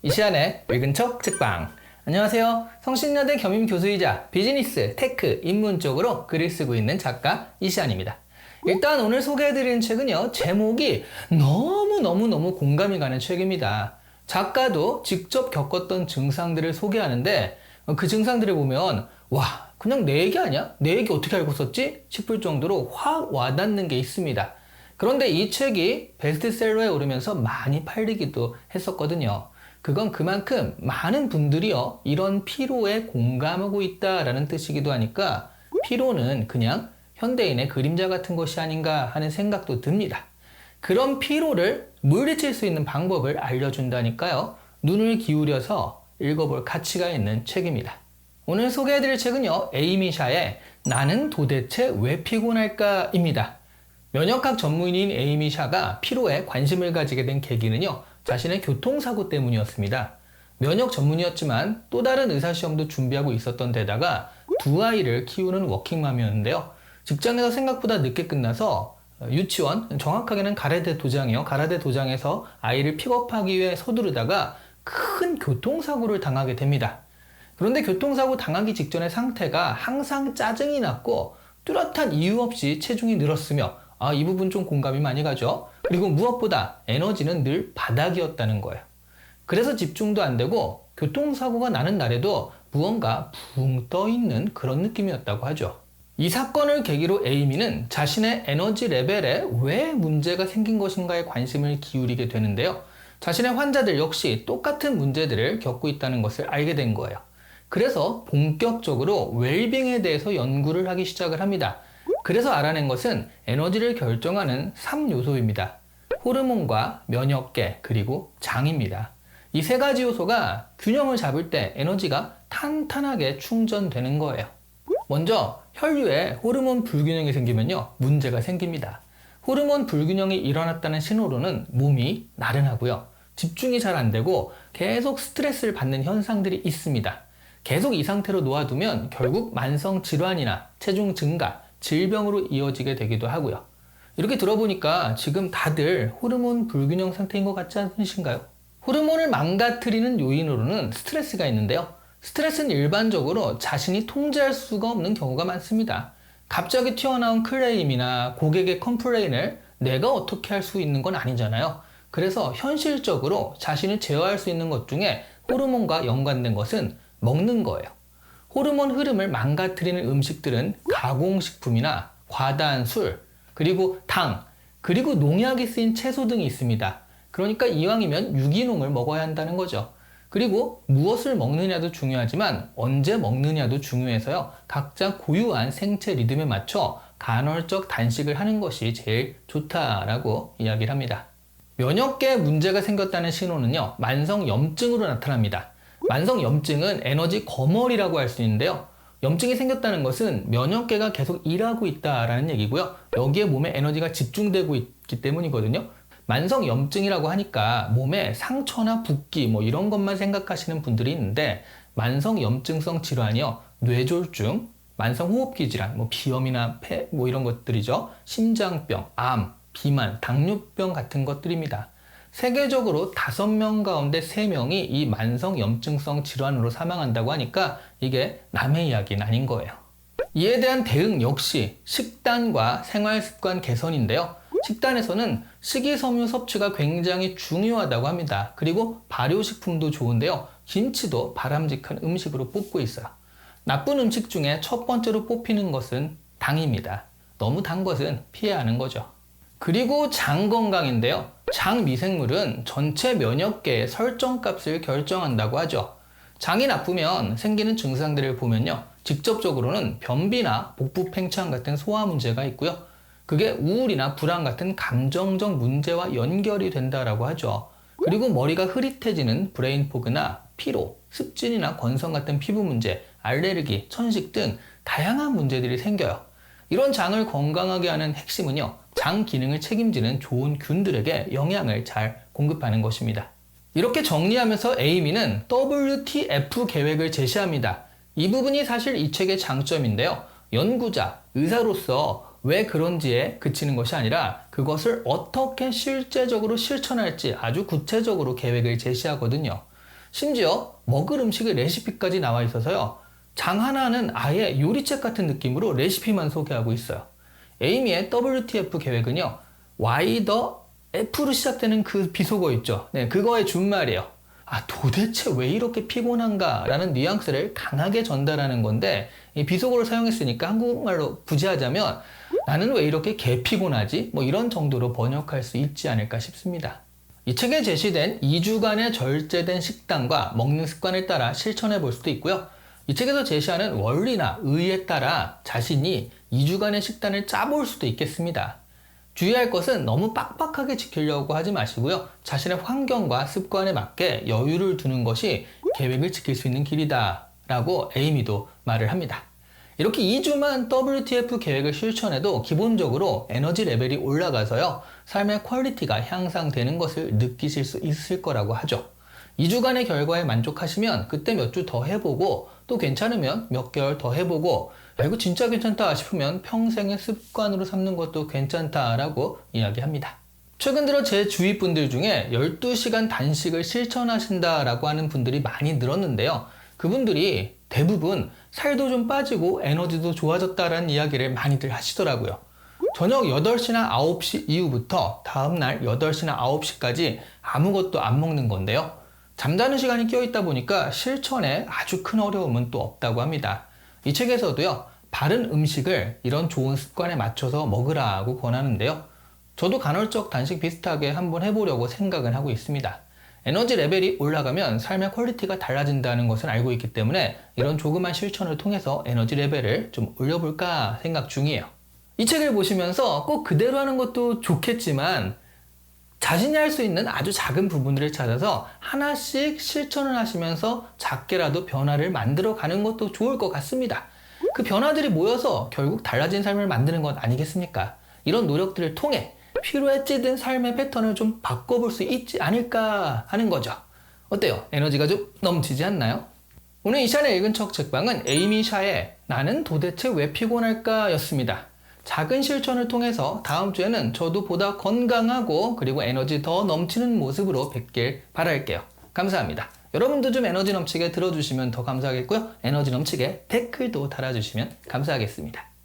이시안의 읽은 척 책방. 안녕하세요. 성신여대 겸임교수이자 비즈니스, 테크, 인문 쪽으로 글을 쓰고 있는 작가 이시안입니다. 일단 오늘 소개해드리는 책은요, 제목이 너무너무 공감이 가는 책입니다. 작가도 직접 겪었던 증상들을 소개하는데 그 증상들을 보면 와, 그냥 내 얘기 아니야? 내 얘기 어떻게 알고 썼지? 싶을 정도로 확 와닿는 게 있습니다. 그런데 이 책이 베스트셀러에 오르면서 많이 팔리기도 했었거든요. 그건 그만큼 많은 분들이요, 이런 피로에 공감하고 있다라는 뜻이기도 하니까 피로는 그냥 현대인의 그림자 같은 것이 아닌가 하는 생각도 듭니다. 그런 피로를 물리칠 수 있는 방법을 알려준다니까요. 눈을 기울여서 읽어볼 가치가 있는 책입니다. 오늘 소개해드릴 책은요, 에이미 샤의 나는 도대체 왜 피곤할까? 입니다. 면역학 전문의인 에이미 샤가 피로에 관심을 가지게 된 계기는요, 자신의 교통사고 때문이었습니다. 면역 전문의였지만 또 다른 의사시험도 준비하고 있었던 데다가 두 아이를 키우는 워킹맘이었는데요. 직장에서 생각보다 늦게 끝나서 유치원, 정확하게는 가라데 도장이요. 가라데 도장에서 아이를 픽업하기 위해 서두르다가 큰 교통사고를 당하게 됩니다. 그런데 교통사고 당하기 직전의 상태가 항상 짜증이 났고 뚜렷한 이유 없이 체중이 늘었으며 이 부분 좀 공감이 많이 가죠. 그리고 무엇보다 에너지는 늘 바닥이었다는 거예요. 그래서 집중도 안 되고 교통사고가 나는 날에도 무언가 붕 떠있는 그런 느낌이었다고 하죠. 이 사건을 계기로 에이미는 자신의 에너지 레벨에 왜 문제가 생긴 것인가에 관심을 기울이게 되는데요. 자신의 환자들 역시 똑같은 문제들을 겪고 있다는 것을 알게 된 거예요. 그래서 본격적으로 웰빙에 대해서 연구를 하기 시작을 합니다. 그래서 알아낸 것은 에너지를 결정하는 3요소입니다. 호르몬과 면역계 그리고 장입니다. 이 세 가지 요소가 균형을 잡을 때 에너지가 탄탄하게 충전되는 거예요. 먼저 혈류에 호르몬 불균형이 생기면요, 문제가 생깁니다. 호르몬 불균형이 일어났다는 신호로는 몸이 나른하고요, 집중이 잘 안 되고 계속 스트레스를 받는 현상들이 있습니다. 계속 이 상태로 놓아두면 결국 만성 질환이나 체중 증가, 질병으로 이어지게 되기도 하고요. 이렇게 들어보니까 지금 다들 호르몬 불균형 상태인 것 같지 않으신가요? 호르몬을 망가뜨리는 요인으로는 스트레스가 있는데요. 스트레스는 일반적으로 자신이 통제할 수가 없는 경우가 많습니다. 갑자기 튀어나온 클레임이나 고객의 컴플레인을 내가 어떻게 할 수 있는 건 아니잖아요. 그래서 현실적으로 자신을 제어할 수 있는 것 중에 호르몬과 연관된 것은 먹는 거예요. 호르몬 흐름을 망가뜨리는 음식들은 가공식품이나 과다한 술, 그리고 당, 그리고 농약이 쓰인 채소 등이 있습니다. 그러니까 이왕이면 유기농을 먹어야 한다는 거죠. 그리고 무엇을 먹느냐도 중요하지만 언제 먹느냐도 중요해서요, 각자 고유한 생체 리듬에 맞춰 간헐적 단식을 하는 것이 제일 좋다라고 이야기를 합니다. 면역계에 문제가 생겼다는 신호는요, 만성 염증으로 나타납니다. 만성 염증은 에너지 거머리라고 할 수 있는데요. 염증이 생겼다는 것은 면역계가 계속 일하고 있다라는 얘기고요. 여기에 몸에 에너지가 집중되고 있기 때문이거든요. 만성 염증이라고 하니까 몸에 상처나 붓기 이런 것만 생각하시는 분들이 있는데, 만성 염증성 질환이요, 뇌졸중, 만성 호흡기 질환, 비염이나 폐 이런 것들이죠. 심장병, 암, 비만, 당뇨병 같은 것들입니다. 세계적으로 5명 가운데 3명이 이 만성 염증성 질환으로 사망한다고 하니까 이게 남의 이야기는 아닌 거예요. 이에 대한 대응 역시 식단과 생활습관 개선인데요. 식단에서는 식이섬유 섭취가 굉장히 중요하다고 합니다. 그리고 발효식품도 좋은데요, 김치도 바람직한 음식으로 뽑고 있어요. 나쁜 음식 중에 첫 번째로 뽑히는 것은 당입니다. 너무 단 것은 피해야 하는 거죠. 그리고 장 건강인데요, 장 미생물은 전체 면역계의 설정값을 결정한다고 하죠. 장이 나쁘면 생기는 증상들을 보면요, 직접적으로는 변비나 복부 팽창 같은 소화 문제가 있고요, 그게 우울이나 불안 같은 감정적 문제와 연결이 된다라고 하죠. 그리고 머리가 흐릿해지는 브레인 포그나 피로, 습진이나 건성 같은 피부 문제, 알레르기, 천식 등 다양한 문제들이 생겨요. 이런 장을 건강하게 하는 핵심은요, 장 기능을 책임지는 좋은 균들에게 영양을 잘 공급하는 것입니다. 이렇게 정리하면서 에이미는 WTF 계획을 제시합니다. 이 부분이 사실 이 책의 장점인데요. 연구자, 의사로서 왜 그런지에 그치는 것이 아니라 그것을 어떻게 실제적으로 실천할지 아주 구체적으로 계획을 제시하거든요. 심지어 먹을 음식의 레시피까지 나와 있어서요. 장 하나는 아예 요리책 같은 느낌으로 레시피만 소개하고 있어요. 에이미의 WTF 계획은요. Why the F로 시작되는 그 비속어 있죠. 네, 그거의 준말이에요. 도대체 왜 이렇게 피곤한가? 라는 뉘앙스를 강하게 전달하는 건데, 이 비속어를 사용했으니까 한국말로 부지하자면, 나는 왜 이렇게 개피곤하지? 뭐 이런 정도로 번역할 수 있지 않을까 싶습니다. 이 책에 제시된 2주간의 절제된 식단과 먹는 습관을 따라 실천해 볼 수도 있고요. 이 책에서 제시하는 원리나 의에 따라 자신이 2주간의 식단을 짜볼 수도 있겠습니다. 주의할 것은 너무 빡빡하게 지키려고 하지 마시고요. 자신의 환경과 습관에 맞게 여유를 두는 것이 계획을 지킬 수 있는 길이다 라고 에이미도 말을 합니다. 이렇게 2주만 WTF 계획을 실천해도 기본적으로 에너지 레벨이 올라가서요. 삶의 퀄리티가 향상되는 것을 느끼실 수 있을 거라고 하죠. 2주간의 결과에 만족하시면 그때 몇 주 더 해보고 또 괜찮으면 몇 개월 더 해보고 이거 진짜 괜찮다 싶으면 평생의 습관으로 삼는 것도 괜찮다라고 이야기합니다. 최근 들어 제 주위 분들 중에 12시간 단식을 실천하신다라고 하는 분들이 많이 늘었는데요. 그분들이 대부분 살도 좀 빠지고 에너지도 좋아졌다라는 이야기를 많이들 하시더라고요. 저녁 8시나 9시 이후부터 다음날 8시나 9시까지 아무것도 안 먹는 건데요. 잠자는 시간이 껴있다 보니까 실천에 아주 큰 어려움은 또 없다고 합니다. 이 책에서도요, 바른 음식을 이런 좋은 습관에 맞춰서 먹으라고 권하는데요. 저도 간헐적 단식 비슷하게 한번 해보려고 생각은 하고 있습니다. 에너지 레벨이 올라가면 삶의 퀄리티가 달라진다는 것을 알고 있기 때문에 이런 조그만 실천을 통해서 에너지 레벨을 좀 올려볼까 생각 중이에요. 이 책을 보시면서 꼭 그대로 하는 것도 좋겠지만 자신이 할 수 있는 아주 작은 부분들을 찾아서 하나씩 실천을 하시면서 작게라도 변화를 만들어 가는 것도 좋을 것 같습니다. 그 변화들이 모여서 결국 달라진 삶을 만드는 것 아니겠습니까? 이런 노력들을 통해 피로에 찌든 삶의 패턴을 좀 바꿔볼 수 있지 않을까 하는 거죠. 어때요? 에너지가 좀 넘치지 않나요? 오늘 이 시간에 읽은 척 책방은 에이미 샤의 나는 도대체 왜 피곤할까 였습니다. 작은 실천을 통해서 다음 주에는 저도 보다 건강하고 그리고 에너지 더 넘치는 모습으로 뵙길 바랄게요. 감사합니다. 여러분도 좀 에너지 넘치게 들어주시면 더 감사하겠고요. 에너지 넘치게 댓글도 달아주시면 감사하겠습니다.